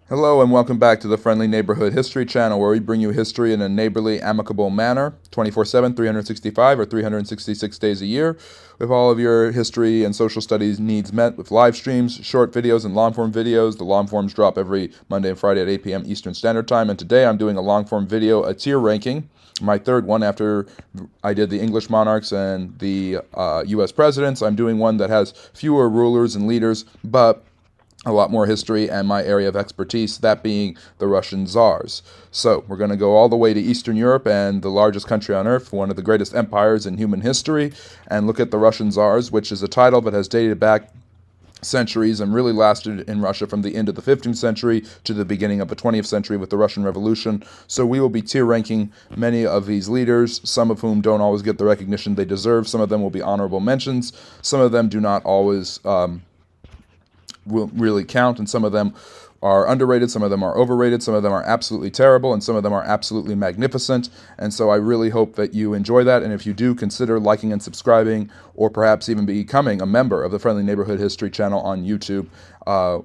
Hello and welcome back to the Friendly Neighborhood History Channel, where we bring you history in a neighborly, amicable manner, 24/7, 365 or 366 days a year, with all of your history and social studies needs met with live streams, short videos, and long-form videos. The long forms drop every Monday and Friday at 8 p.m. Eastern Standard Time, and today I'm doing a long-form video, a tier ranking, my third one after I did the English monarchs and the U.S. presidents. I'm doing one that has fewer rulers and leaders, but a lot more history and my area of expertise, that being the Russian Tsars. So we're going to go all the way to Eastern Europe and the largest country on earth, one of the greatest empires in human history, and look at the Russian Tsars, which is a title that has dated back centuries and really lasted in Russia from the end of the 15th century to the beginning of the 20th century with the Russian Revolution. So we will be tier ranking many of these leaders, some of whom don't always get the recognition they deserve. Some of them will be honorable mentions. Some of them do not always will really count, and some of them are underrated, some of them are overrated, some of them are absolutely terrible, and some of them are absolutely magnificent. And so I really hope that you enjoy that, and if you do, consider liking and subscribing, or perhaps even becoming a member of the Friendly Neighborhood History channel on YouTube,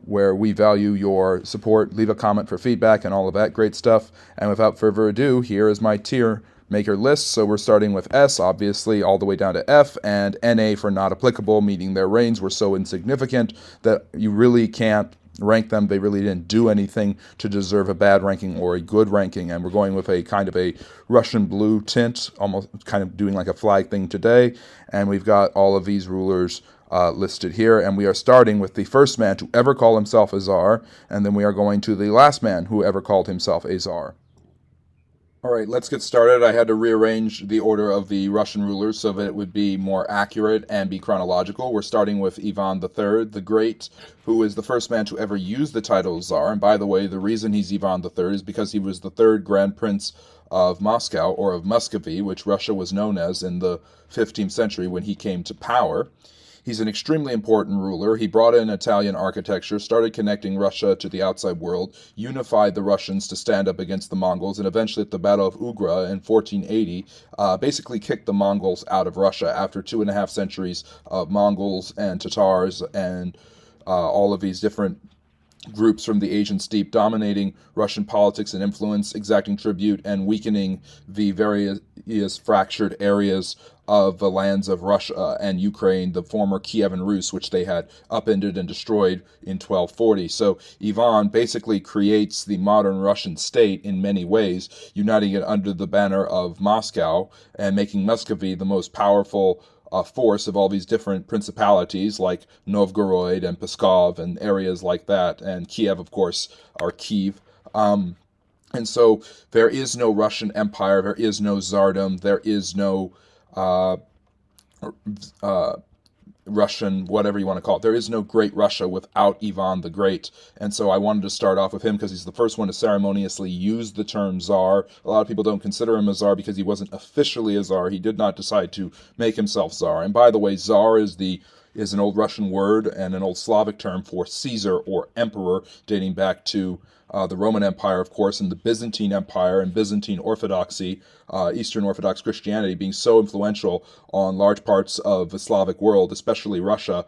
where we value your support. Leave a comment for feedback and all of that great stuff. And without further ado, here is my tier maker list. So we're starting with S, obviously, all the way down to F, and NA for not applicable, meaning their reigns were so insignificant that you really can't rank them. They really didn't do anything to deserve a bad ranking or a good ranking. And we're going with a kind of a Russian blue tint, almost kind of doing like a flag thing today. And we've got all of these rulers listed here, and we are starting with the first man to ever call himself a czar, and then we are going to the last man who ever called himself a czar. All right, let's get started. I had to rearrange the order of the Russian rulers so that it would be more accurate and be chronological. We're starting with Ivan III, the Great, who is the first man to ever use the title Tsar. And by the way, the reason he's Ivan III is because he was the third Grand Prince of Moscow, or of Muscovy, which Russia was known as in the 15th century when he came to power. He's an extremely important ruler. He brought in Italian architecture, started connecting Russia to the outside world, unified the Russians to stand up against the Mongols, and eventually at the Battle of Ugra in 1480, basically kicked the Mongols out of Russia after 2.5 centuries of Mongols and Tatars and all of these different groups from the Asian steppe dominating Russian politics and influence, exacting tribute, and weakening the various fractured areas of the lands of Russia and Ukraine, the former Kievan Rus, which they had upended and destroyed in 1240. So Ivan basically creates the modern Russian state in many ways, uniting it under the banner of Moscow and making Muscovy the most powerful force of all these different principalities like Novgorod and Pskov and areas like that, and Kiev, of course, or Kiev. And so there is no Russian Empire, there is no Tsardom, there is no uh, uh, Russian, whatever you want to call it. There is no Great Russia without Ivan the Great. And so I wanted to start off with him because he's the first one to ceremoniously use the term Tsar. A lot of people don't consider him a Tsar because he wasn't officially a Tsar. He did not decide to make himself Tsar. And by the way, Tsar is an old Russian word and an old Slavic term for Caesar or emperor, dating back to the Roman Empire, of course, and the Byzantine Empire and Byzantine Orthodoxy, Eastern Orthodox Christianity being so influential on large parts of the Slavic world, especially Russia.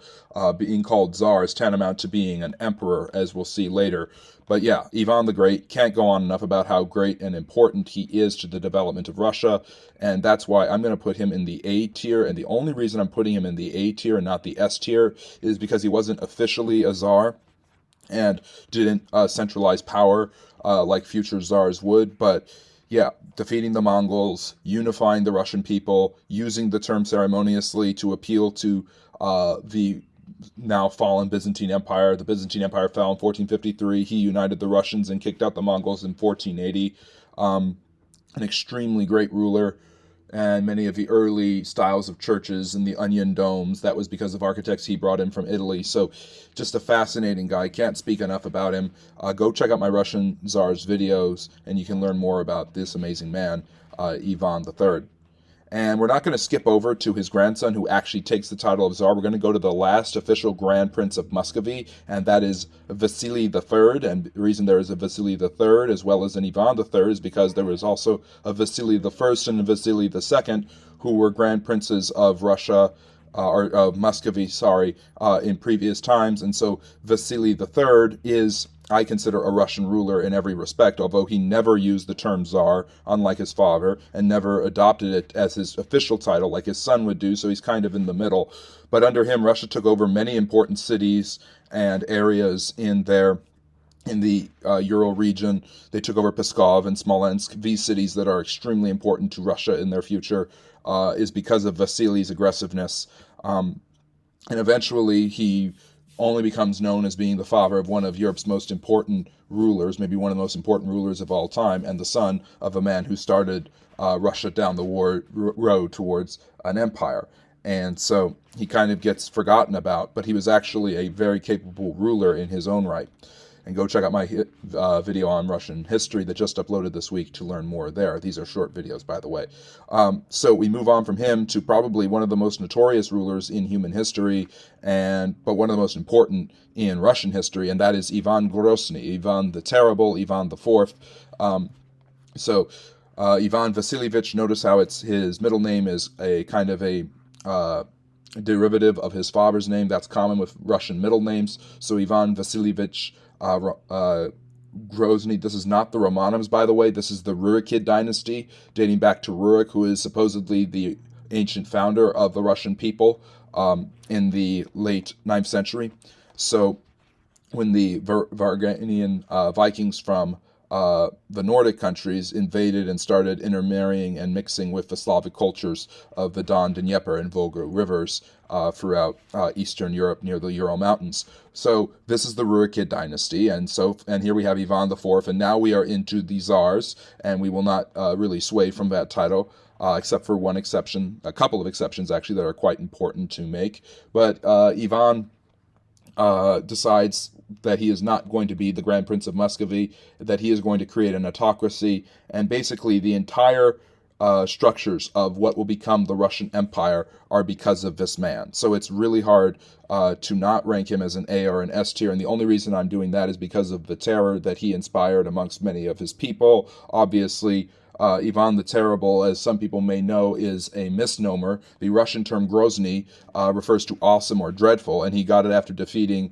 Being called Tsar is tantamount to being an emperor, as we'll see later. But yeah, Ivan the Great, can't go on enough about how great and important he is to the development of Russia, and that's why I'm going to put him in the A tier, and the only reason I'm putting him in the A tier and not the S tier is because he wasn't officially a Tsar and didn't centralize power like future czars would. But yeah, defeating the Mongols, unifying the Russian people, using the term ceremoniously to appeal to the now fallen Byzantine Empire. The Byzantine Empire fell in 1453. He united the Russians and kicked out the Mongols in 1480. An extremely great ruler, and many of the early styles of churches and the onion domes, that was because of architects he brought in from Italy. So just a fascinating guy. Can't speak enough about him. Go check out my Russian Tsars videos, and you can learn more about this amazing man, Ivan III. And we're not going to skip over to his grandson, who actually takes the title of Tsar. We're going to go to the last official Grand Prince of Muscovy, and that is Vasily III. And the reason there is a Vasily III as well as an Ivan III is because there was also a Vasily I and a Vasily II, who were Grand Princes of Russia, or of Muscovy, sorry, in previous times. And so Vasily III is I consider a Russian ruler in every respect, although he never used the term Tsar, unlike his father, and never adopted it as his official title like his son would do, so he's kind of in the middle. But under him, Russia took over many important cities and areas in the Ural region. They took over Pskov and Smolensk. These cities that are extremely important to Russia in their future is because of Vasily's aggressiveness. And eventually he only becomes known as being the father of one of Europe's most important rulers, maybe one of the most important rulers of all time, and the son of a man who started Russia down the road towards an empire. And so he kind of gets forgotten about, but he was actually a very capable ruler in his own right. And go check out my video on Russian history that just uploaded this week to learn more there. These are short videos, by the way. So we move on from him to probably one of the most notorious rulers in human history, but one of the most important in Russian history, and that is Ivan Grozny, Ivan the Terrible, Ivan the Fourth. Ivan Vasilievich, notice how his middle name is a kind of a derivative of his father's name. That's common with Russian middle names. So Ivan Vasilievich Grozny. This is not the Romanovs, by the way. This is the Rurikid dynasty, dating back to Rurik, who is supposedly the ancient founder of the Russian people in the late 9th century. So when the Varganian Vikings from the Nordic countries invaded and started intermarrying and mixing with the Slavic cultures of the Don, Dnieper, and Volga rivers throughout Eastern Europe near the Ural Mountains. So this is the Rurikid dynasty, and here we have Ivan IV, and now we are into the Tsars, and we will not really sway from that title. Except for one exception, a couple of exceptions actually that are quite important to make. But Ivan decides that he is not going to be the Grand Prince of Muscovy, that he is going to create an autocracy, and basically the entire structures of what will become the Russian Empire are because of this man. So it's really hard to not rank him as an A or an S tier, and the only reason I'm doing that is because of the terror that he inspired amongst many of his people. Obviously, Ivan the Terrible, as some people may know, is a misnomer. The Russian term Grozny refers to awesome or dreadful, and he got it after defeating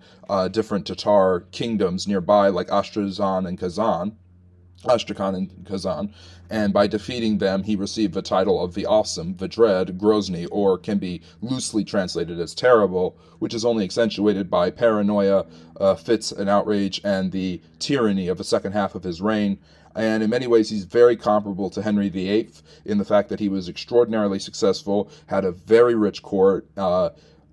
different Tatar kingdoms nearby, like Astrakhan and Kazan. And by defeating them, he received the title of the Awesome, the Dread, Grozny, or can be loosely translated as terrible, which is only accentuated by paranoia, fits and outrage, and the tyranny of the second half of his reign. And in many ways, he's very comparable to Henry VIII in the fact that he was extraordinarily successful, had a very rich court,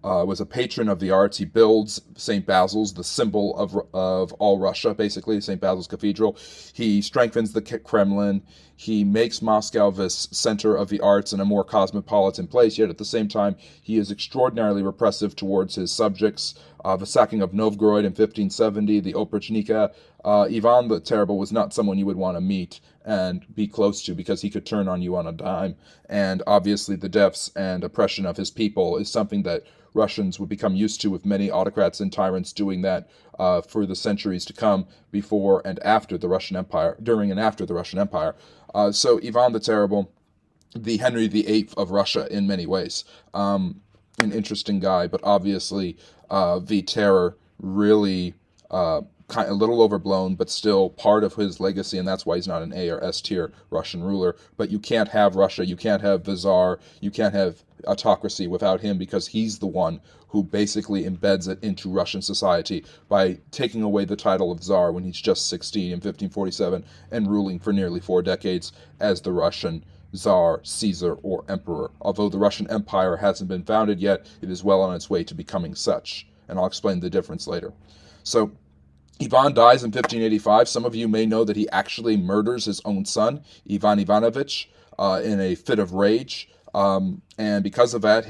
was a patron of the arts. He builds St. Basil's, the symbol of all Russia, basically, St. Basil's Cathedral. He strengthens the Kremlin. He makes Moscow this center of the arts and a more cosmopolitan place, yet at the same time, he is extraordinarily repressive towards his subjects. The sacking of Novgorod in 1570, the Oprichniki. Ivan the Terrible was not someone you would want to meet and be close to because he could turn on you on a dime. And obviously the deaths and oppression of his people is something that Russians would become used to, with many autocrats and tyrants doing that for the centuries to come, before and after the Russian Empire, during and after the Russian Empire. So Ivan the Terrible, the Henry VIII of Russia in many ways. An interesting guy, but obviously the terror really a little overblown, but still part of his legacy, and that's why he's not an A or S tier Russian ruler. But you can't have Russia, you can't have the Tsar, you can't have autocracy without him, because he's the one who basically embeds it into Russian society by taking away the title of Tsar when he's just 16 in 1547 and ruling for nearly 4 decades as the Russian Tsar, Caesar, or Emperor. Although the Russian Empire hasn't been founded yet, it is well on its way to becoming such, and I'll explain the difference later. So Ivan dies in 1585. Some of you may know that he actually murders his own son, Ivan Ivanovich, in a fit of rage. And because of that,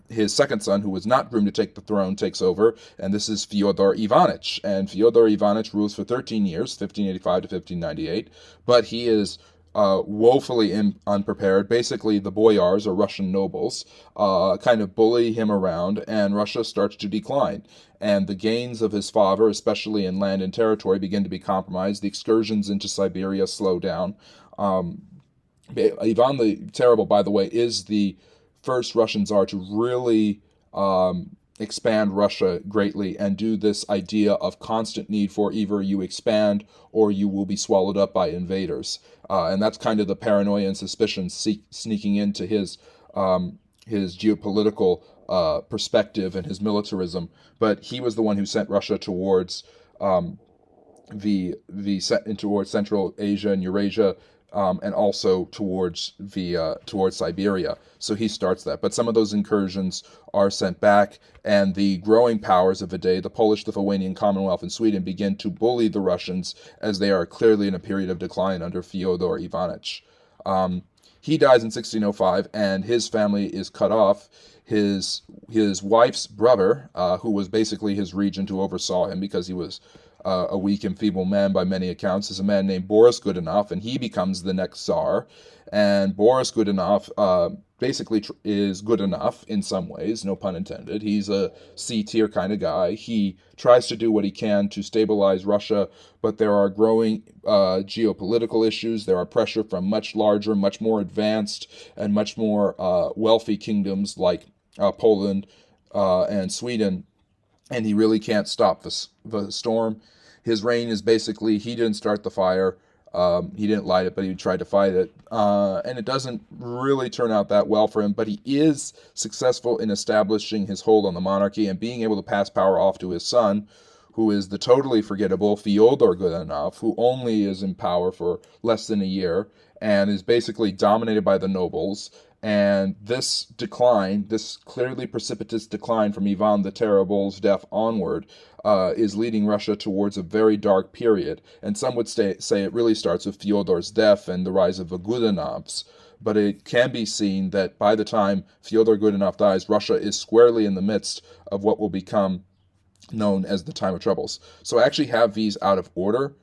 his second son, who was not groomed to take the throne, takes over, and this is Fyodor Ivanich. And Fyodor Ivanich rules for 13 years, 1585 to 1598, but he is woefully unprepared. Basically, the boyars, or Russian nobles, kind of bully him around, and Russia starts to decline. And the gains of his father, especially in land and territory, begin to be compromised. The excursions into Siberia slow down. Ivan the Terrible, by the way, is the first Russian Tsar to really expand Russia greatly and do this idea of constant need for either you expand or you will be swallowed up by invaders. And that's kind of the paranoia and suspicion sneaking into his geopolitical perspective and his militarism. But he was the one who sent Russia towards towards Central Asia and Eurasia, and also towards Siberia. So he starts that. But some of those incursions are sent back, and the growing powers of the day, the Polish, Lithuanian Commonwealth, and Sweden, begin to bully the Russians as they are clearly in a period of decline under Fyodor Ivanich. He dies in 1605, and his family is cut off. His wife's brother, who was basically his regent who oversaw him because he was a weak and feeble man by many accounts, is a man named Boris Godunov, and he becomes the next Tsar. And Boris Godunov basically is good enough in some ways, no pun intended. He's a C-tier kind of guy. He tries to do what he can to stabilize Russia, but there are growing geopolitical issues. There are pressure from much larger, much more advanced, and much more wealthy kingdoms like Poland and Sweden, and he really can't stop the storm. His reign is basically, he didn't start the fire, he didn't light it, but he tried to fight it, and it doesn't really turn out that well for him, but he is successful in establishing his hold on the monarchy and being able to pass power off to his son, who is the totally forgettable Fyodor Godunov, who only is in power for less than a year and is basically dominated by the nobles. And this decline, this clearly precipitous decline from Ivan the Terrible's death onward, is leading Russia towards a very dark period. And some would say it really starts with Fyodor's death and the rise of the Godunovs. But it can be seen that by the time Fyodor Godunov dies, Russia is squarely in the midst of what will become known as the Time of Troubles. So I actually have these out of order,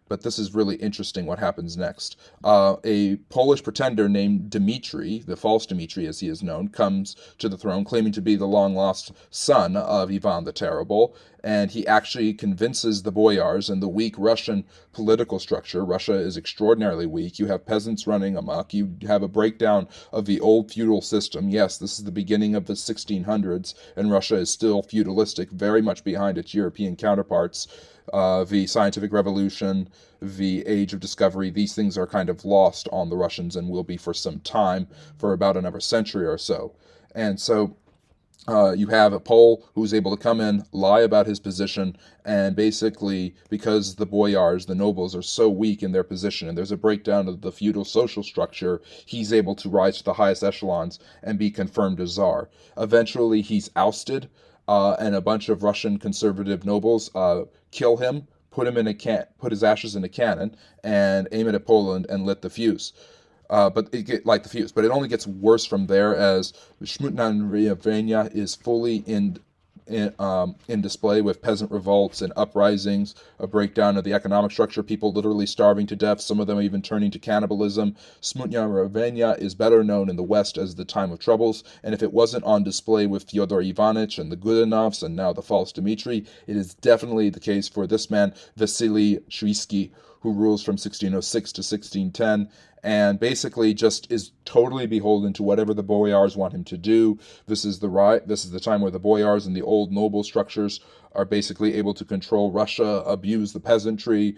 but this is really interesting what happens next. A Polish pretender named Dmitry, the false Dmitry as he is known, comes to the throne claiming to be the long-lost son of Ivan the Terrible, and he actually convinces the boyars and the weak Russian political structure. Russia is extraordinarily weak. You have peasants running amok. You have a breakdown of the old feudal system. Yes, this is the beginning of the 1600s, and Russia is still feudalistic, very much behind its European counterparts. The scientific revolution, the age of discovery, these things are kind of lost on the Russians and will be for some time, for about another century or so. And so you have a Pole who's able to come in, lie about his position, and basically, because the boyars, the nobles, are so weak in their position, and there's a breakdown of the feudal social structure, he's able to rise to the highest echelons and be confirmed as Tsar. Eventually, he's ousted, and a bunch of Russian conservative nobles kill him, put his ashes in a cannon, and aim it at Poland and lit the fuse. But it only gets worse from there as Smutna is fully in display with peasant revolts and uprisings, a breakdown of the economic structure, people literally starving to death, some of them even turning to cannibalism. Smutna is better known in the West as the Time of Troubles, and if it wasn't on display with Fyodor Ivanich and the Godunovs and now the false Dmitry, it is definitely the case for this man, Vasily Shuisky, who rules from 1606 to 1610, and basically just is totally beholden to whatever the boyars want him to do. This is the time where the boyars and the old noble structures are basically able to control Russia, abuse the peasantry.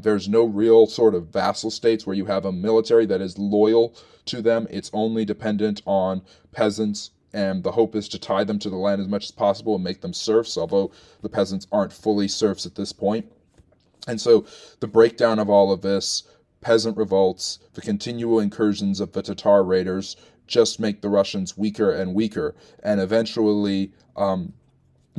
There's no real sort of vassal states where you have a military that is loyal to them. It's only dependent on peasants, and the hope is to tie them to the land as much as possible and make them serfs, although the peasants aren't fully serfs at this point. And so the breakdown of all of this, peasant revolts, the continual incursions of the Tatar raiders just make the Russians weaker and weaker. And eventually,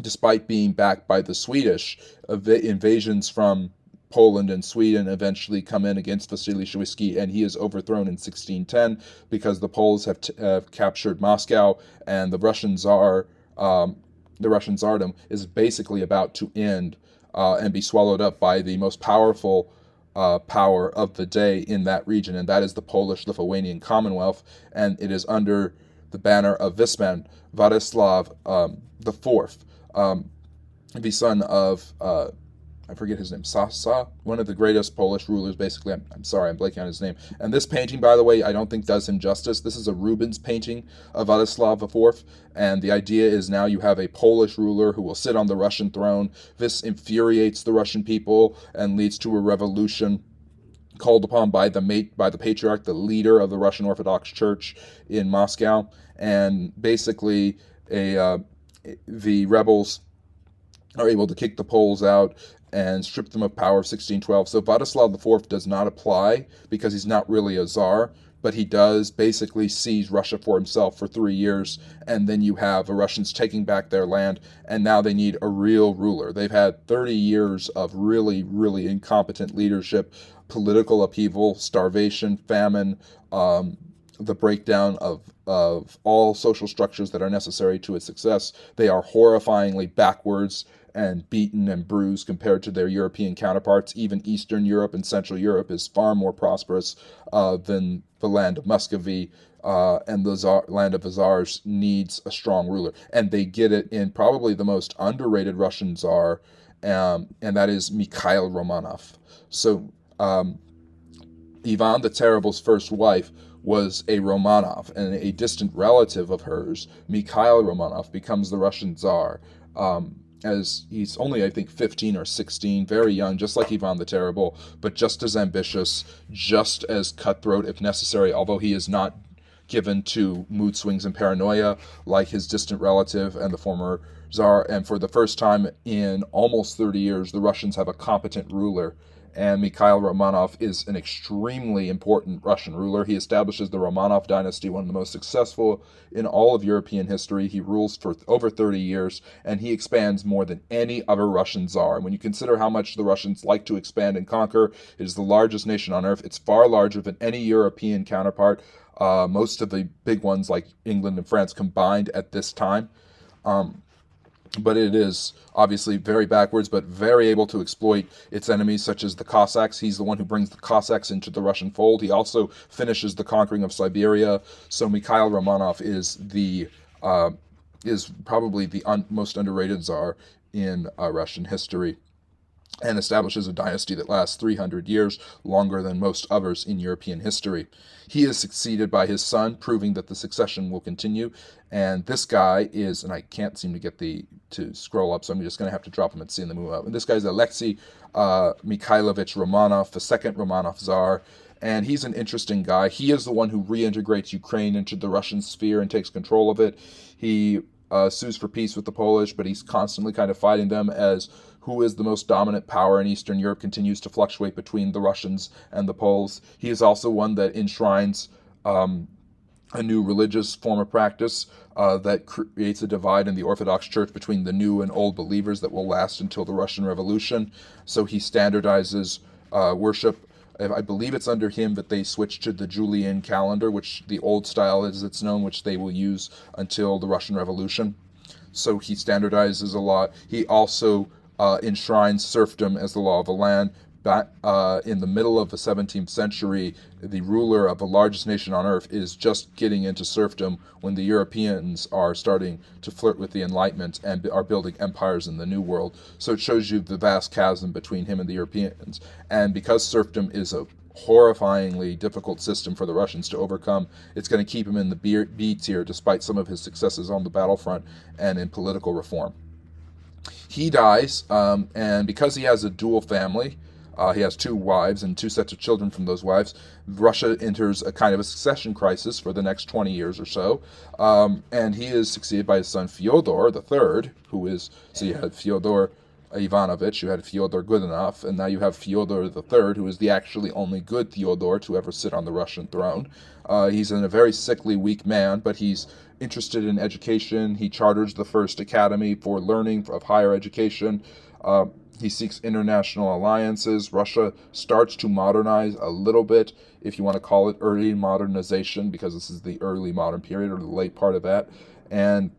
despite being backed by the Swedish, invasions from Poland and Sweden eventually come in against Vasily Shuisky, and he is overthrown in 1610 because the Poles have captured Moscow, and the Russian Tsardom is basically about to end and be swallowed up by the most powerful power of the day in that region, and that is the Polish-Lithuanian Commonwealth, and it is under the banner of this man, Vladislav IV, the son of I forget his name, Sasa, one of the greatest Polish rulers, basically. I'm sorry, I'm blanking on his name. And this painting, by the way, I don't think does him justice. This is a Rubens painting of Vladislav IV, and the idea is now you have a Polish ruler who will sit on the Russian throne. This infuriates the Russian people and leads to a revolution called upon by the patriarch, the leader of the Russian Orthodox Church in Moscow, and basically the rebels are able to kick the Poles out and strip them of power of 1612. So Vladislav IV does not apply because he's not really a czar, but he does basically seize Russia for himself for 3 years, and then you have the Russians taking back their land, and now they need a real ruler. They've had 30 years of really, really incompetent leadership, political upheaval, starvation, famine, the breakdown of all social structures that are necessary to its success. They are horrifyingly backwards and beaten and bruised compared to their European counterparts. Even Eastern Europe and Central Europe is far more prosperous than the land of Muscovite, and the land of the Tsars needs a strong ruler. And they get it in probably the most underrated Russian Tsar, and that is Mikhail Romanov. So Ivan the Terrible's first wife was a Romanov, and a distant relative of hers, Mikhail Romanov, becomes the Russian Tsar. As he's only, I think, 15 or 16, very young, just like Ivan the Terrible, but just as ambitious, just as cutthroat if necessary, although he is not given to mood swings and paranoia like his distant relative and the former Tsar. And for the first time in almost 30 years, the Russians have a competent ruler. And Mikhail Romanov is an extremely important Russian ruler. He establishes the Romanov dynasty, one of the most successful in all of European history. He rules for over 30 years, and he expands more than any other Russian Tsar. And when you consider how much the Russians like to expand and conquer, it is the largest nation on earth. It's far larger than any European counterpart, most of the big ones like England and France combined at this time. But it is obviously very backwards, but very able to exploit its enemies, such as the Cossacks. He's the one who brings the Cossacks into the Russian fold. He also finishes the conquering of Siberia. So Mikhail Romanov is probably the most underrated Tsar in Russian history, and establishes a dynasty that lasts 300 years, longer than most others in European history. He is succeeded by his son, proving that the succession will continue. And this guy is, and I can't seem to get to scroll up, so I'm just going to have to drop him and see in the move up. And this guy's Alexei Mikhailovich Romanov, the second Romanov Tsar. And he's an interesting guy. He is the one who reintegrates Ukraine into the Russian sphere and takes control of it. He sues for peace with the Polish, but he's constantly kind of fighting them as who is the most dominant power in Eastern Europe continues to fluctuate between the Russians and the Poles. He is also one that enshrines a new religious form of practice that creates a divide in the Orthodox Church between the new and old believers that will last until the Russian Revolution. So he standardizes worship. I believe it's under him that they switched to the Julian calendar, which the old style as it's known, which they will use until the Russian Revolution. So he standardizes a lot. He also enshrines serfdom as the law of the land. Back in the middle of the 17th century, the ruler of the largest nation on earth is just getting into serfdom when the Europeans are starting to flirt with the Enlightenment and are building empires in the New World. So it shows you the vast chasm between him and the Europeans. And because serfdom is a horrifyingly difficult system for the Russians to overcome, it's going to keep him in the B tier despite some of his successes on the battlefront and in political reform. He dies, and because he has a dual family, he has 2 wives and 2 sets of children from those wives, Russia enters a kind of a succession crisis for the next 20 years or so, and he is succeeded by his son Fyodor III, who is, so you had Fyodor Ivanovich, you had Fyodor Goodenough, and now you have Fyodor III, who is the actually only good Fyodor to ever sit on the Russian throne. He's a very sickly, weak man, but he's interested in education. He charters the first academy for learning of higher education. He seeks international alliances. Russia starts to modernize a little bit, if you want to call it early modernization, because this is the early modern period or the late part of that. And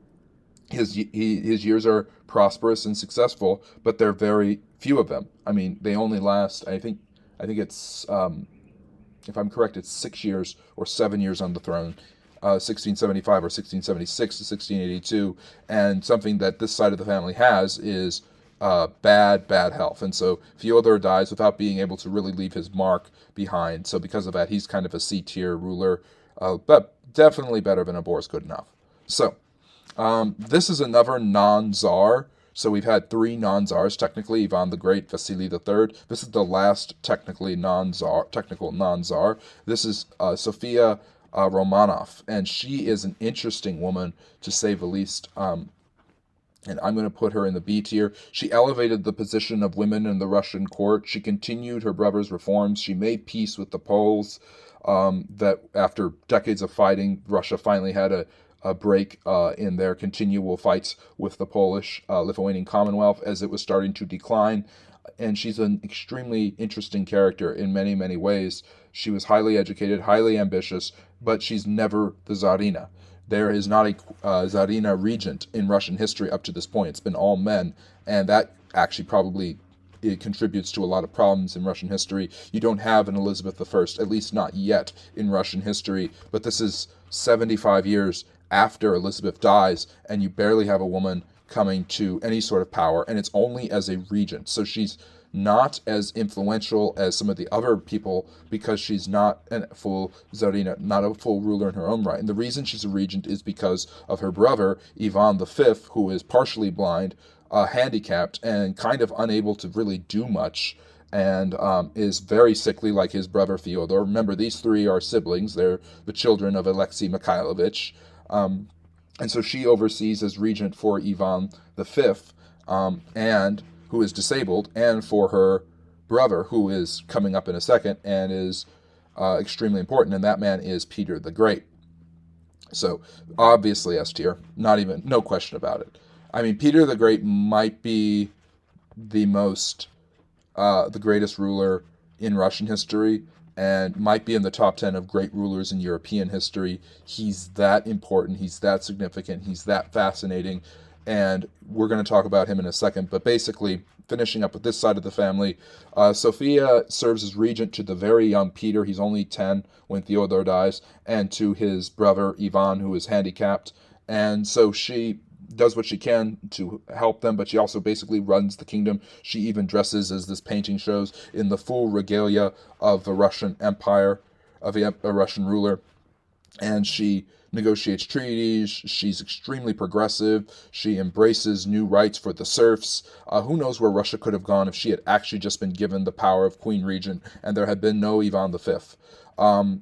his years are prosperous and successful, but there are very few of them. I mean, they only last, I think it's, if I'm correct, it's 6 years or 7 years on the throne. 1675 or 1676 to 1682, and something that this side of the family has is bad health. And so Fyodor dies without being able to really leave his mark behind. So because of that, he's kind of a C-tier ruler, but definitely better than a Boris Godunov. So this is another non-Tsar. So we've had three non-Tsars, technically, Ivan the Great, Vasily III. This is the last technical non-Tsar. This is Sophia Romanov, and she is an interesting woman, to say the least. And I'm going to put her in the B tier. She elevated the position of women in the Russian court. She continued her brother's reforms. She made peace with the Poles. That after decades of fighting, Russia finally had a break in their continual fights with the Polish Lithuanian Commonwealth as it was starting to decline. And she's an extremely interesting character in many, many ways. She was highly educated, highly ambitious, but she's never the Tsarina. There is not a Tsarina regent in Russian history up to this point. It's been all men, and that actually probably it contributes to a lot of problems in Russian history. You don't have an Elizabeth I, at least not yet in Russian history, but this is 75 years after Elizabeth dies, and you barely have a woman coming to any sort of power, and it's only as a regent. So she's not as influential as some of the other people because she's not a full Tsarina, not a full ruler in her own right. And the reason she's a regent is because of her brother, Ivan V, who is partially blind, handicapped, and kind of unable to really do much, and is very sickly like his brother Fyodor. Remember, these three are siblings. They're the children of Alexei Mikhailovich. And so she oversees as regent for Ivan V, and who is disabled, and for her brother, who is coming up in a second and is extremely important, and that man is Peter the Great. So obviously S tier, no question about it. I mean, Peter the Great might be the greatest ruler in Russian history, and might be in the top 10 of great rulers in European history. He's that important, he's that significant, he's that fascinating, and we're going to talk about him in a second. But basically, finishing up with this side of the family, Sophia serves as regent to the very young Peter. He's only 10 when Theodore dies, and to his brother Ivan, who is handicapped. And so she does what she can to help them, but she also basically runs the kingdom. She even dresses, as this painting shows, in the full regalia of the Russian Empire, of a Russian ruler. And she negotiates treaties. She's extremely progressive. She embraces new rights for the serfs. Who knows where Russia could have gone if she had actually just been given the power of Queen Regent and there had been no Ivan V.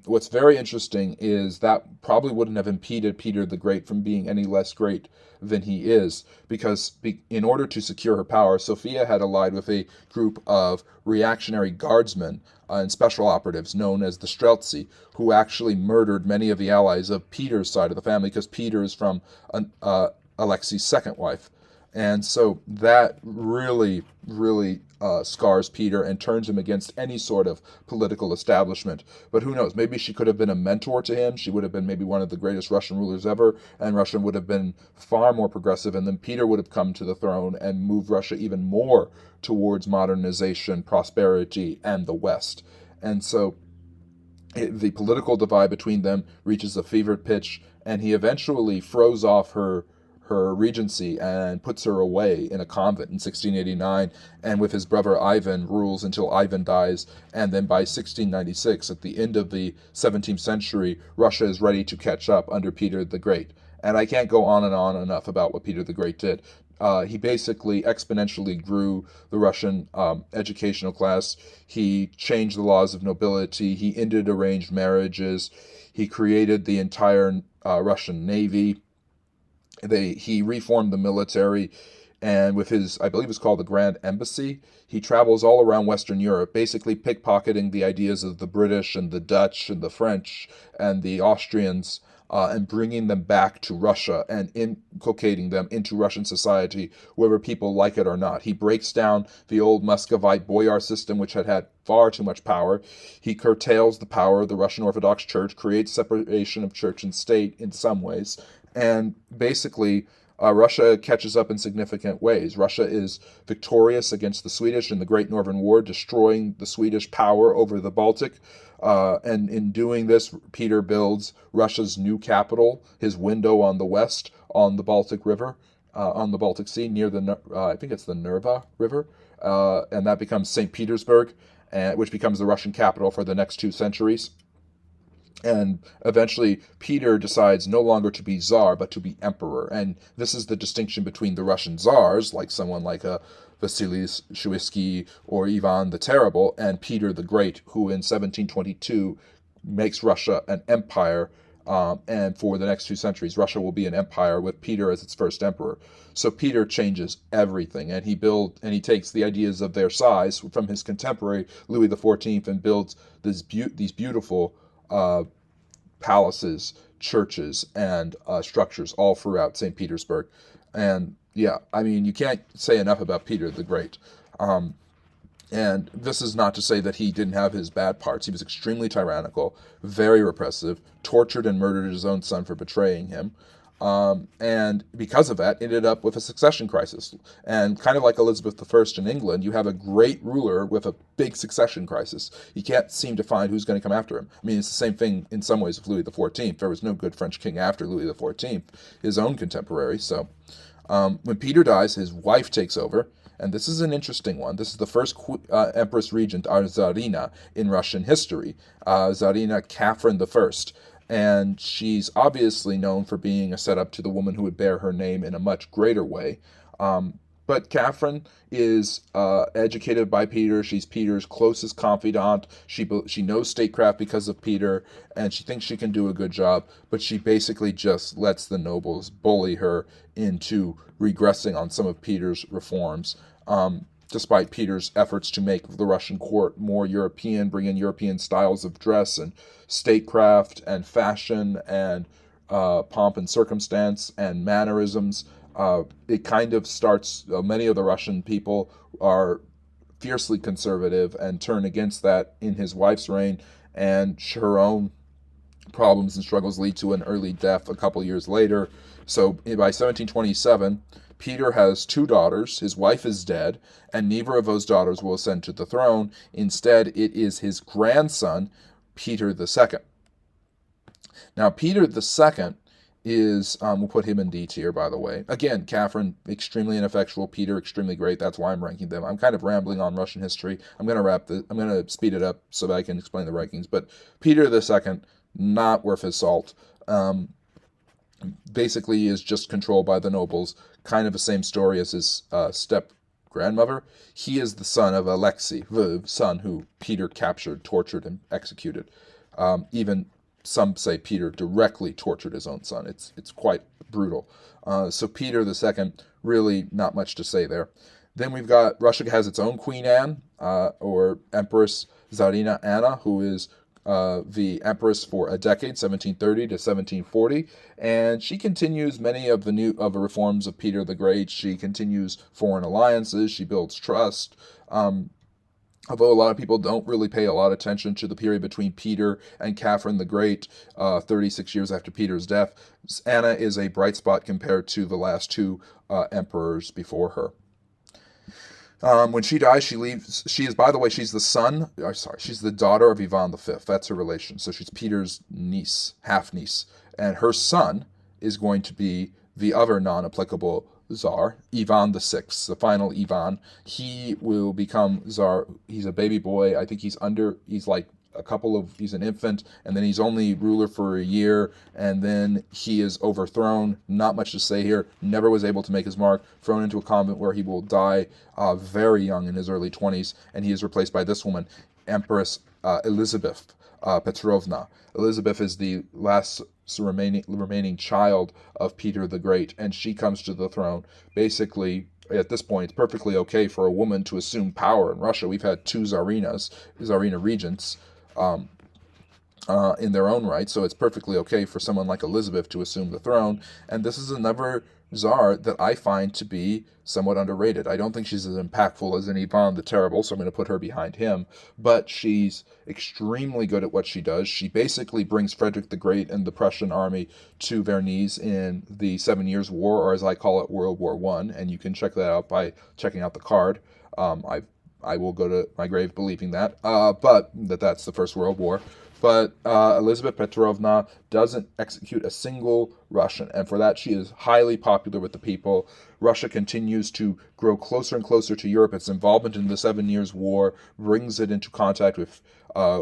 What's very interesting is that probably wouldn't have impeded Peter the Great from being any less great than he is, because in order to secure her power, Sophia had allied with a group of reactionary guardsmen and special operatives known as the Streltsy, who actually murdered many of the allies of Peter's side of the family, because Peter is from Alexei's second wife. And so that really scars Peter and turns him against any sort of political establishment. But who knows? Maybe she could have been a mentor to him. She would have been maybe one of the greatest Russian rulers ever, and Russia would have been far more progressive, and then Peter would have come to the throne and moved Russia even more towards modernization, prosperity, and the West. And so the political divide between them reaches a fevered pitch, and he eventually throws off her regency and puts her away in a convent in 1689, and with his brother Ivan rules until Ivan dies. And then by 1696, at the end of the 17th century, Russia is ready to catch up under Peter the Great. And I can't go on and on enough about what Peter the Great did. He basically exponentially grew the Russian educational class. He changed the laws of nobility. He ended arranged marriages. He created the entire Russian Navy. He reformed the military, and with his, I believe it's called the Grand Embassy, he travels all around Western Europe, basically pickpocketing the ideas of the British and the Dutch and the French and the Austrians, and bringing them back to Russia and inculcating them into Russian society, whether people like it or not. He breaks down the old Muscovite boyar system, which had far too much power. He curtails the power of the Russian Orthodox Church, creates separation of church and state in some ways, and basically Russia catches up in significant ways. Russia is victorious against the Swedish in the Great Northern War, destroying the Swedish power over the Baltic. And in doing this, Peter builds Russia's new capital, his window on the west, on the Baltic River. on the Baltic Sea near I think it's the Nerva River, and that becomes St. Petersburg, which becomes the Russian capital for the next 2 centuries. And eventually, Peter decides no longer to be Tsar, but to be emperor. And this is the distinction between the Russian Tsars, like someone like Vasily Shuisky or Ivan the Terrible, and Peter the Great, who in 1722 makes Russia an empire. And for the next 2 centuries, Russia will be an empire with Peter as its first emperor. So Peter changes everything, and he takes the ideas of their size from his contemporary Louis XIV and builds these beautiful palaces, churches, and structures all throughout St. Petersburg. And yeah, I mean, you can't say enough about Peter the Great. And this is not to say that he didn't have his bad parts. He was extremely tyrannical, very repressive, tortured and murdered his own son for betraying him. And because of that, ended up with a succession crisis. And kind of like Elizabeth I in England, you have a great ruler with a big succession crisis. You can't seem to find who's going to come after him. I mean, it's the same thing in some ways with Louis XIV. There was no good French king after Louis XIV, his own contemporary. So when Peter dies, his wife takes over. And this is an interesting one. This is the first Empress Regent, our Tsarina, in Russian history, Tsarina Catherine I. And she's obviously known for being a setup to the woman who would bear her name in a much greater way. But Catherine is educated by Peter. She's Peter's closest confidant. She knows statecraft because of Peter, and she thinks she can do a good job, but she basically just lets the nobles bully her into regressing on some of Peter's reforms. Despite Peter's efforts to make the Russian court more European, bring in European styles of dress and statecraft and fashion and pomp and circumstance and mannerisms, it kind of starts, many of the Russian people are fiercely conservative and turn against that in his wife's reign, and her own problems and struggles lead to an early death a couple years later. So by 1727, Peter has 2 daughters, his wife is dead, and neither of those daughters will ascend to the throne. Instead, it is his grandson, Peter II. Now, Peter II is, we'll put him in D tier, by the way. Again, Catherine, extremely ineffectual, Peter, extremely great. That's why I'm ranking them. I'm kind of rambling on Russian history. I'm going to speed it up so that I can explain the rankings. But Peter II, not worth his salt. Basically is just controlled by the nobles, kind of the same story as his step-grandmother. He is the son of Alexei, the son who Peter captured, tortured, and executed. Even some say Peter directly tortured his own son. It's quite brutal. So Peter II, really not much to say there. Then we've got, Russia has its own Queen Anne, or Empress Tsarina Anna, who is the empress for a decade, 1730 to 1740, and she continues many of the reforms of Peter the Great. She continues foreign alliances. She builds trust. Although a lot of people don't really pay a lot of attention to the period between Peter and Catherine the Great, 36 years after Peter's death, Anna is a bright spot compared to the last 2 emperors before her. When she dies, she leaves. She is, by the way, she's the daughter of Ivan V. That's her relation. So she's Peter's niece, half-niece. And her son is going to be the other non-applicable Tsar, Ivan VI, the final Ivan. He will become Tsar. He's a baby boy. I think he's an infant, and then he's only ruler for a year, and then he is overthrown. Not much to say here. Never was able to make his mark. Thrown into a convent where he will die very young in his early 20s, and he is replaced by this woman, Empress Elizabeth Petrovna. Elizabeth is the last remaining child of Peter the Great, and she comes to the throne. Basically, at this point, it's perfectly okay for a woman to assume power in Russia. We've had 2 Tsarina regents, in their own right, so it's perfectly okay for someone like Elizabeth to assume the throne. And this is another Tsar that I find to be somewhat underrated. I don't think she's as impactful as an Ivan the Terrible, so I'm going to put her behind him, but she's extremely good at what she does. She basically brings Frederick the Great and the Prussian army to their knees in the 7 Years' War, or as I call it, World War I, and you can check that out by checking out the card. I will go to my grave believing that, but that's the First World War. But Elizabeth Petrovna doesn't execute a single Russian, and for that she is highly popular with the people. Russia continues to grow closer and closer to Europe. Its involvement in the 7 Years' War brings it into contact with,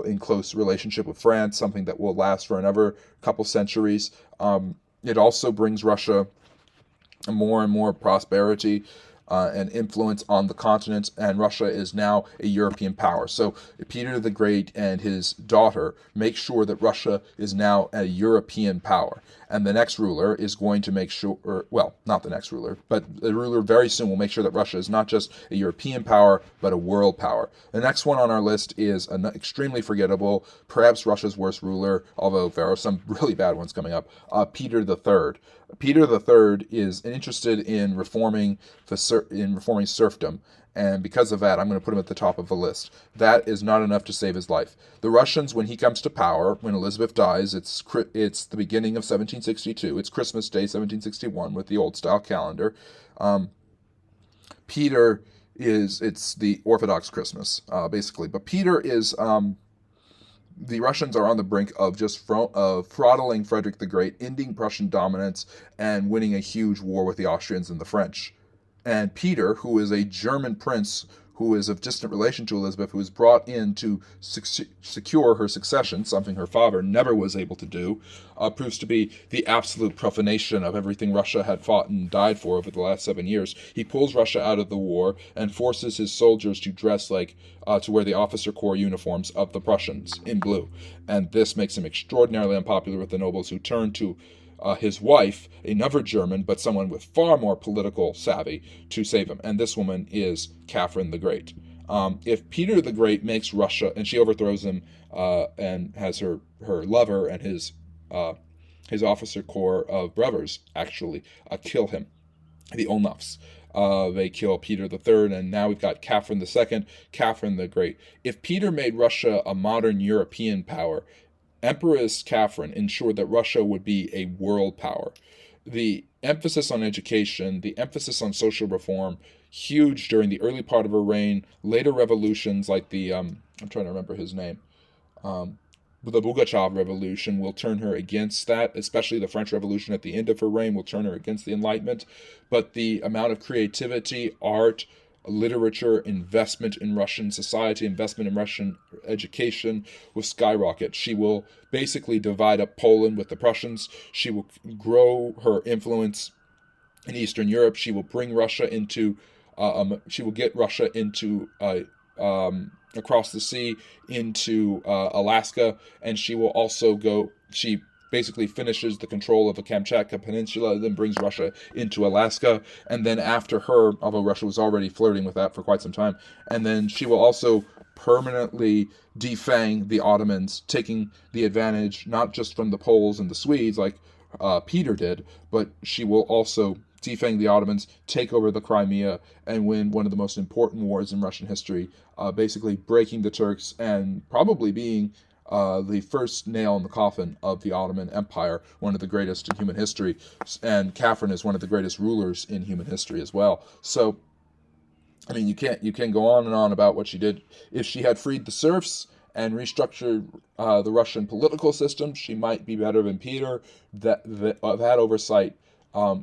in close relationship with France, something that will last for another couple centuries. It also brings Russia more and more prosperity and influence on the continent, and Russia is now a European power. So Peter the Great and his daughter make sure that Russia is now a European power. And the next ruler is going to make sure, well, not the next ruler, but the ruler very soon will make sure that Russia is not just a European power, but a world power. The next one on our list is an extremely forgettable, perhaps Russia's worst ruler, although there are some really bad ones coming up, Peter the Third. Peter the Third is interested in reforming serfdom, and because of that, I'm going to put him at the top of the list. That is not enough to save his life. The Russians, when he comes to power, when Elizabeth dies, it's the beginning of 1762. It's Christmas Day, 1761, with the old-style calendar. Peter it's the Orthodox Christmas, basically. But Peter is... the Russians are on the brink of just throttling Frederick the Great, ending Prussian dominance, and winning a huge war with the Austrians and the French. And Peter, who is a German prince who is of distant relation to Elizabeth, who is brought in to secure her succession, something her father never was able to do, proves to be the absolute profanation of everything Russia had fought and died for over the last 7 years. He pulls Russia out of the war and forces his soldiers to dress like, to wear the officer corps uniforms of the Prussians in blue. And this makes him extraordinarily unpopular with the nobles, who turn to his wife, another German, but someone with far more political savvy, to save him. And this woman is Catherine the Great. If Peter the Great makes Russia, and she overthrows him, and has her lover and his officer corps of brothers actually kill him, the Romanovs. They kill Peter the Third, and now we've got Catherine the Second, Catherine the Great. If Peter made Russia a modern European power, Empress Catherine ensured that Russia would be a world power. The emphasis on education, the emphasis on social reform, huge during the early part of her reign. Later revolutions like the, I'm trying to remember his name, the Pugachev Revolution will turn her against that, especially the French Revolution at the end of her reign will turn her against the Enlightenment. But the amount of creativity, art, literature, investment in Russian society, investment in Russian education will skyrocket. She will basically divide up Poland with the Prussians. She will grow her influence in Eastern Europe. She will bring Russia into, she will get Russia into, across the sea into Alaska, and she will also she basically finishes the control of the Kamchatka Peninsula, then brings Russia into Alaska, and then after her, although Russia was already flirting with that for quite some time, and then she will also permanently defang the Ottomans, taking the advantage not just from the Poles and the Swedes like Peter did, but she will also defang the Ottomans, take over the Crimea, and win one of the most important wars in Russian history, basically breaking the Turks and probably being the first nail in the coffin of the Ottoman Empire, one of the greatest in human history. And Catherine is one of the greatest rulers in human history as well. So, I mean, you can go on and on about what she did. If she had freed the serfs and restructured the Russian political system, she might be better than Peter. That oversight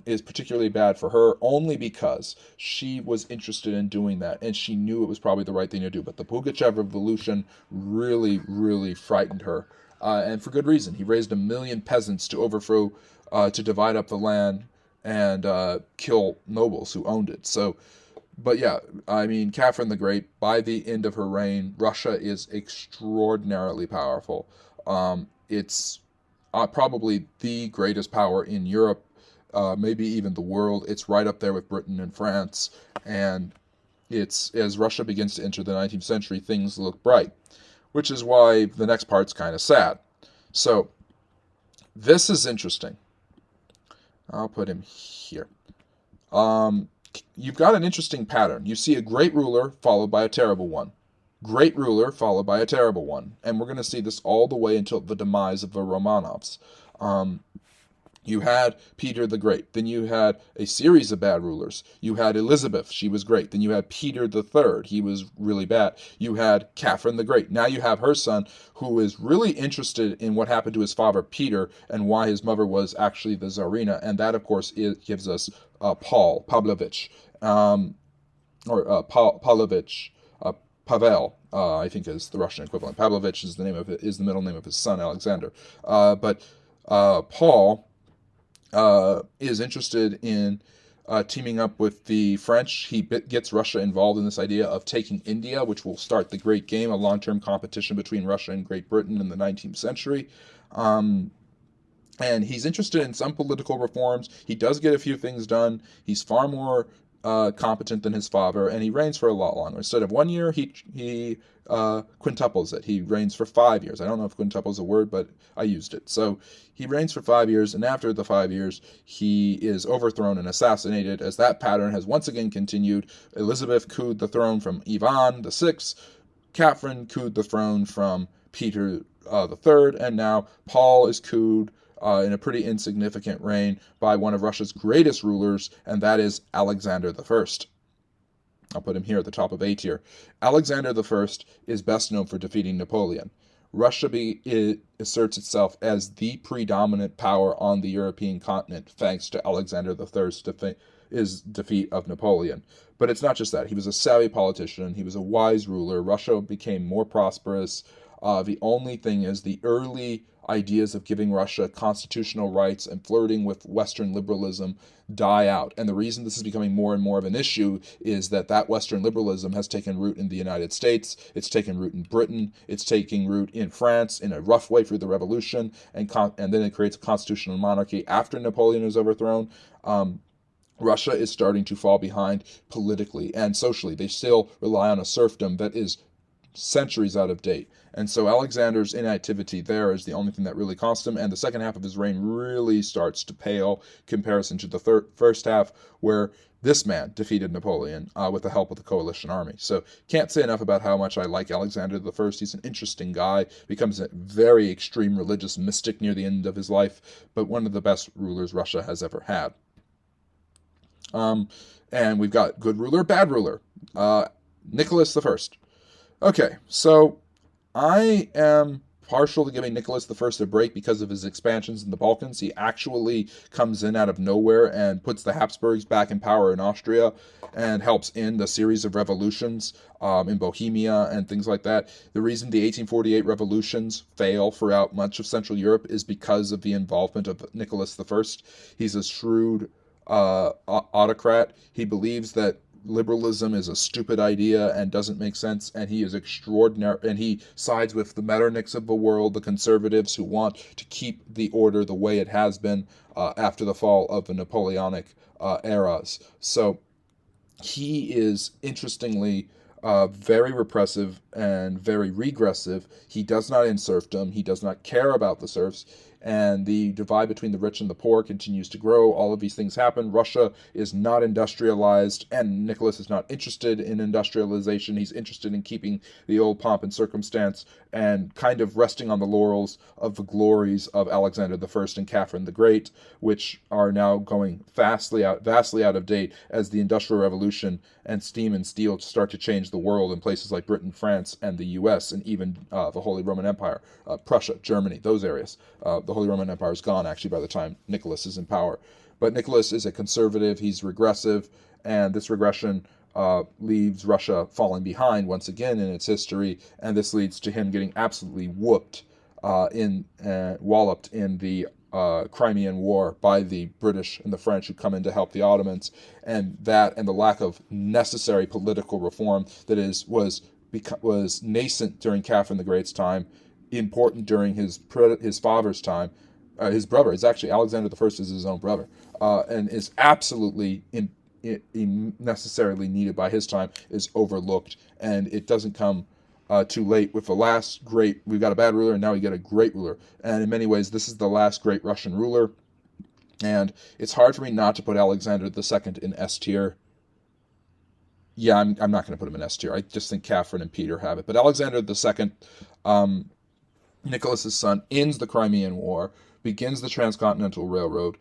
is particularly bad for her, only because she was interested in doing that, and she knew it was probably the right thing to do. But the Pugachev Revolution really, really frightened her, and for good reason. He raised 1 million peasants to overthrow, to divide up the land and kill nobles who owned it. So, but yeah, I mean, Catherine the Great, by the end of her reign, Russia is extraordinarily powerful. It's probably the greatest power in Europe, maybe even the world. It's right up there with Britain and France, and it's as Russia begins to enter the 19th century, things look bright, which is why the next part's kind of sad. So, this is interesting. I'll put him here. You've got an interesting pattern. You see a great ruler followed by a terrible one. Great ruler followed by a terrible one. And we're going to see this all the way until the demise of the Romanovs. You had Peter the Great. Then you had a series of bad rulers. You had Elizabeth. She was great. Then you had Peter the Third. He was really bad. You had Catherine the Great. Now you have her son, who is really interested in what happened to his father Peter and why his mother was actually the Tsarina. And that, of course, gives us Pavlovich, Pavlovich, Pavel, I think is the Russian equivalent. Pavlovich is the middle name of his son Alexander. But Paul is interested in teaming up with the French. He gets Russia involved in this idea of taking India, which will start the Great Game, a long-term competition between Russia and Great Britain in the 19th century. And he's interested in some political reforms. He does get a few things done. He's far more competent than his father, and he reigns for a lot longer. Instead of 1 year, he quintuples it. He reigns for 5 years. I don't know if quintuple is a word, but I used it. So he reigns for 5 years, and after the 5 years, he is overthrown and assassinated, as that pattern has once again continued. Elizabeth cooed the throne from Ivan VI. Catherine cooed the throne from Peter the Third, and now Paul is cooed in a pretty insignificant reign by one of Russia's greatest rulers, and that is Alexander I. I'll put him here at the top of A tier. Alexander I is best known for defeating Napoleon. Russia asserts itself as the predominant power on the European continent thanks to Alexander I's defeat of Napoleon. But it's not just that. He was a savvy politician. He was a wise ruler. Russia became more prosperous. The only thing is the early ideas of giving Russia constitutional rights and flirting with Western liberalism die out. And the reason this is becoming more and more of an issue is that Western liberalism has taken root in the United States, it's taken root in Britain, it's taking root in France in a rough way through the revolution, and then it creates a constitutional monarchy after Napoleon is overthrown. Russia is starting to fall behind politically and socially. They still rely on a serfdom that is centuries out of date. And so Alexander's inactivity there is the only thing that really cost him, and the second half of his reign really starts to pale in comparison to the first half, where this man defeated Napoleon with the help of the coalition army. So can't say enough about how much I like Alexander I. He's an interesting guy, becomes a very extreme religious mystic near the end of his life, but one of the best rulers Russia has ever had. And we've got good ruler, bad ruler. Nicholas I. Okay, so I am partial to giving Nicholas I a break because of his expansions in the Balkans. He actually comes in out of nowhere and puts the Habsburgs back in power in Austria and helps end a series of revolutions in Bohemia and things like that. The reason the 1848 revolutions fail throughout much of Central Europe is because of the involvement of Nicholas I. He's a shrewd autocrat. He believes that liberalism is a stupid idea and doesn't make sense, and he is extraordinary, and he sides with the Metternichs of the world, the conservatives who want to keep the order the way it has been after the fall of the Napoleonic eras. So he is, interestingly, very repressive and very regressive. He does not end serfdom. He does not care about the serfs. And the divide between the rich and the poor continues to grow. All of these things happen. Russia is not industrialized, and Nicholas is not interested in industrialization. He's interested in keeping the old pomp and circumstance and kind of resting on the laurels of the glories of Alexander I and Catherine the Great, which are now going vastly out of date as the Industrial Revolution and steam and steel start to change the world in places like Britain, France, and the U.S., and even the Holy Roman Empire, Prussia, Germany, those areas. The Holy Roman Empire is gone, actually, by the time Nicholas is in power. But Nicholas is a conservative, he's regressive, and this regression leaves Russia falling behind once again in its history, and this leads to him getting absolutely walloped in the Crimean War by the British and the French who come in to help the Ottomans, and the lack of necessary political reform that was nascent during Catherine the Great's time, important during his father's time. His brother is actually Alexander I is his own brother, and is absolutely necessarily needed by his time, is overlooked, and it doesn't come too late with the last great. We've got a bad ruler, and now we get a great ruler, and in many ways, this is the last great Russian ruler, and it's hard for me not to put Alexander II in S tier. Yeah, I'm not going to put him in S tier. I just think Catherine and Peter have it, but Alexander II. Nicholas's son, ends the Crimean War, begins the Transcontinental Railroad,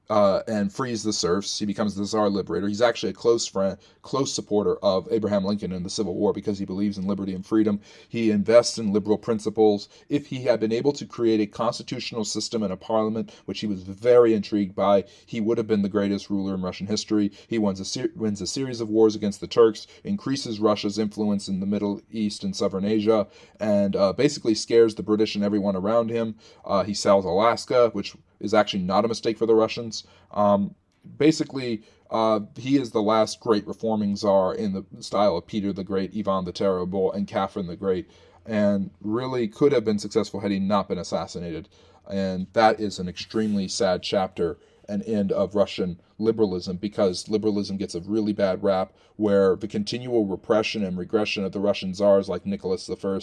and frees the serfs. He becomes the Tsar liberator. He's actually a close supporter of Abraham Lincoln in the Civil War because he believes in liberty and freedom. He invests in liberal principles. If he had been able to create a constitutional system and a parliament, which he was very intrigued by, he would have been the greatest ruler in Russian history. He wins a series of wars against the Turks, increases Russia's influence in the Middle East and Southern Asia, and basically scares the British and everyone around him. He sells Alaska, which is actually not a mistake for the Russians. Basically, he is the last great reforming czar in the style of Peter the Great, Ivan the Terrible, and Catherine the Great, and really could have been successful had he not been assassinated. And that is an extremely sad chapter and end of Russian liberalism, because liberalism gets a really bad rap, where the continual repression and regression of the Russian czars like Nicholas I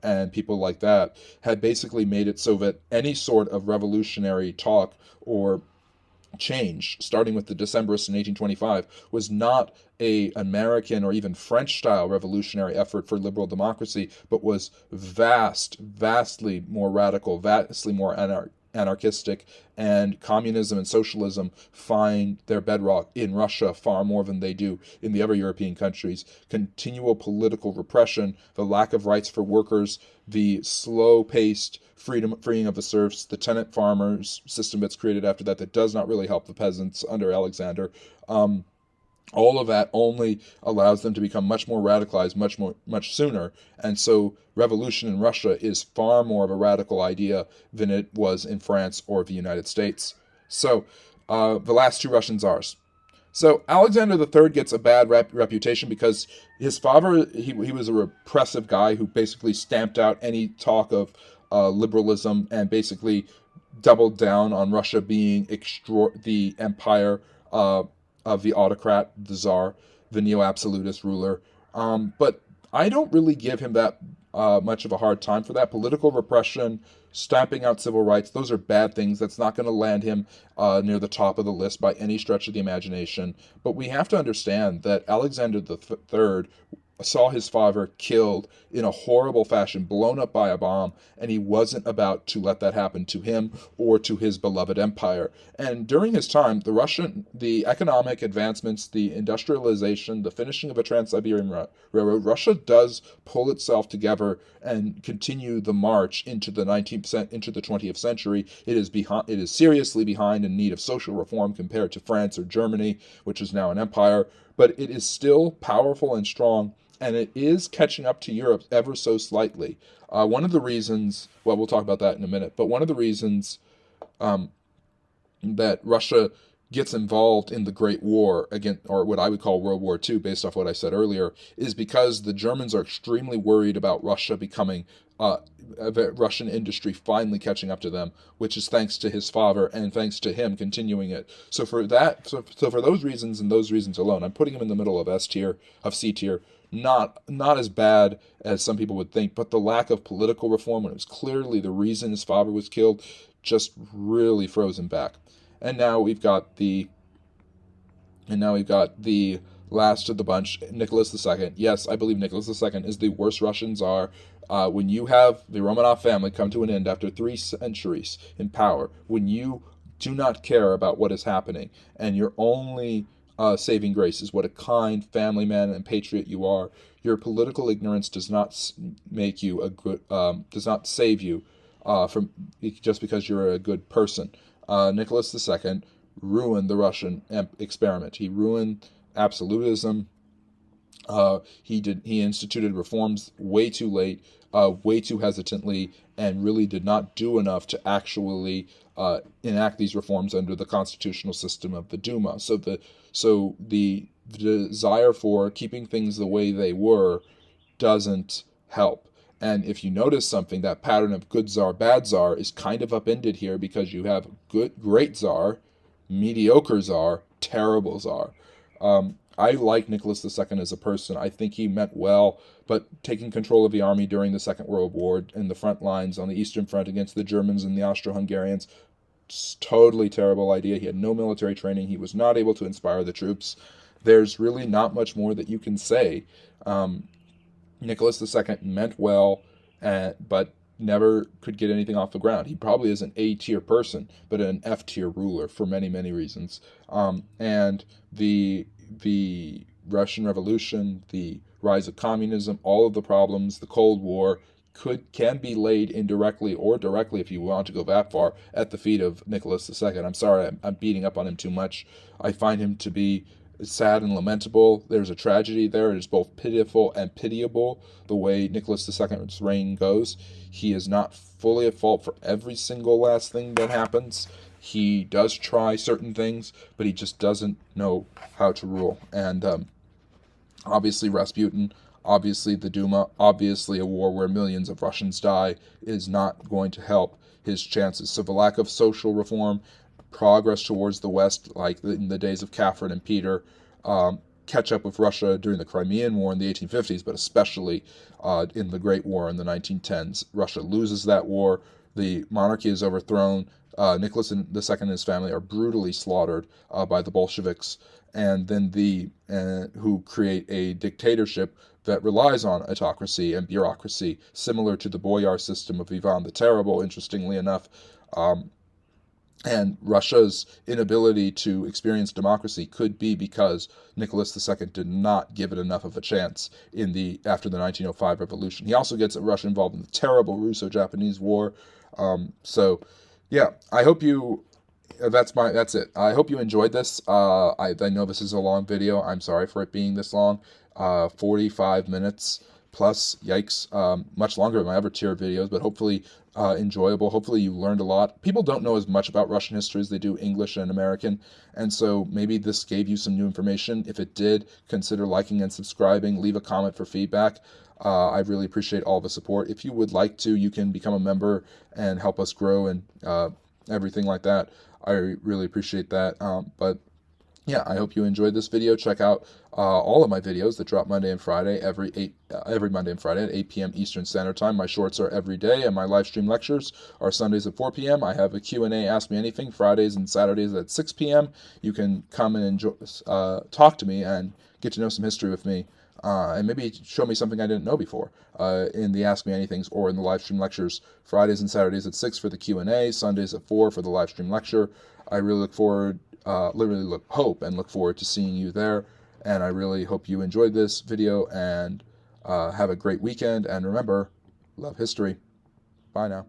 and people like that had basically made it so that any sort of revolutionary talk or change, starting with the Decembrists in 1825, was not a American or even French-style revolutionary effort for liberal democracy, but was vastly more radical, vastly more anarchistic, and communism and socialism find their bedrock in Russia far more than they do in the other European countries. Continual political repression, the lack of rights for workers, the slow-paced freeing of the serfs, the tenant farmers system that's created after that does not really help the peasants under Alexander. All of that only allows them to become much more radicalized much sooner. And so revolution in Russia is far more of a radical idea than it was in France or the United States. So the last two Russian czars. So Alexander III gets a bad reputation because his father, he was a repressive guy who basically stamped out any talk of liberalism and basically doubled down on Russia being the empire of the autocrat, the czar, the neo-absolutist ruler. But I don't really give him that much of a hard time for that. Political repression, stamping out civil rights, those are bad things. That's not going to land him near the top of the list by any stretch of the imagination. But we have to understand that Alexander III saw his father killed in a horrible fashion, blown up by a bomb, and he wasn't about to let that happen to him or to his beloved empire. And during his time, the economic advancements, the industrialization, the finishing of a Trans-Siberian Railroad, Russia does pull itself together and continue the march into the 20th century. It is seriously behind in need of social reform compared to France or Germany, which is now an empire, but it is still powerful and strong, and it is catching up to Europe ever so slightly. One of the reasons, well, we'll talk about that in a minute, but one of the reasons that Russia gets involved in the Great War, again, or what I would call World War II, based off what I said earlier, is because the Germans are extremely worried about Russia becoming Russian industry finally catching up to them, which is thanks to his father and thanks to him continuing it. So for those reasons and those reasons alone, I'm putting him in the middle of C tier. Not as bad as some people would think, but the lack of political reform, when it was clearly the reason his father was killed, just really froze him back. And now we've got the last of the bunch, Nicholas II. Yes, I believe Nicholas II is the worst Russian czar. When you have the Romanov family come to an end after 3 centuries in power, when you do not care about what is happening, and your only saving grace is what a kind family man and patriot you are, your political ignorance does not make you a good, does not save you from just because you're a good person. Nicholas II ruined the Russian experiment. He ruined absolutism. He instituted reforms way too late, way too hesitantly, and really did not do enough to actually enact these reforms under the constitutional system of the Duma. So the desire for keeping things the way they were doesn't help. And if you notice something, that pattern of good czar, bad czar is kind of upended here, because you have great czar, mediocre czar, terrible czar. I like Nicholas II as a person. I think he meant well, but taking control of the army during the Second World War in the front lines on the Eastern Front against the Germans and the Austro-Hungarians, totally terrible idea. He had no military training. He was not able to inspire the troops. There's really not much more that you can say. Nicholas II meant well, but never could get anything off the ground. He probably is an A-tier person, but an F-tier ruler for many, many reasons. And the Russian Revolution, the rise of communism, all of the problems, the Cold War, can be laid indirectly or directly, if you want to go that far, at the feet of Nicholas II. I'm sorry, I'm beating up on him too much. I find him to be sad and lamentable. There's a tragedy there. It is both pitiful and pitiable the way Nicholas II's reign goes. He is not fully at fault for every single last thing that happens. He does try certain things, but he just doesn't know how to rule. And obviously Rasputin, obviously the Duma, obviously a war where millions of Russians die is not going to help his chances. So the lack of social reform, progress towards the West, like in the days of Catherine and Peter, catch up with Russia during the Crimean War in the 1850s, but especially in the Great War in the 1910s. Russia loses that war. The monarchy is overthrown. Nicholas II and his family are brutally slaughtered by the Bolsheviks, and then who create a dictatorship that relies on autocracy and bureaucracy, similar to the boyar system of Ivan the Terrible, interestingly enough. And Russia's inability to experience democracy could be because Nicholas II did not give it enough of a chance after the 1905 revolution. He also gets Russia involved in the terrible Russo-Japanese War. So, yeah, I hope you. That's it. I hope you enjoyed this. I know this is a long video. I'm sorry for it being this long. 45 minutes plus. Yikes. Much longer than my other tier videos, but hopefully enjoyable. Hopefully you learned a lot. People don't know as much about Russian history as they do English and American, and so maybe this gave you some new information. If it did, consider liking and subscribing. Leave a comment for feedback. I really appreciate all the support. If you would like to, you can become a member and help us grow and everything like that. I really appreciate that. But yeah, I hope you enjoyed this video. Check out all of my videos that drop Monday and Friday every Monday and Friday at 8 p.m. Eastern Standard Time. My shorts are every day, and my live stream lectures are Sundays at 4 p.m. I have a Q&A, Ask Me Anything, Fridays and Saturdays at 6 p.m. You can come and talk to me and get to know some history with me. And maybe show me something I didn't know before in the Ask Me Anythings or in the live stream lectures. Fridays and Saturdays at 6 for the Q&A, Sundays at 4 for the live stream lecture. I really look forward, hope and look forward to seeing you there. And I really hope you enjoyed this video and have a great weekend. And remember, love history. Bye now.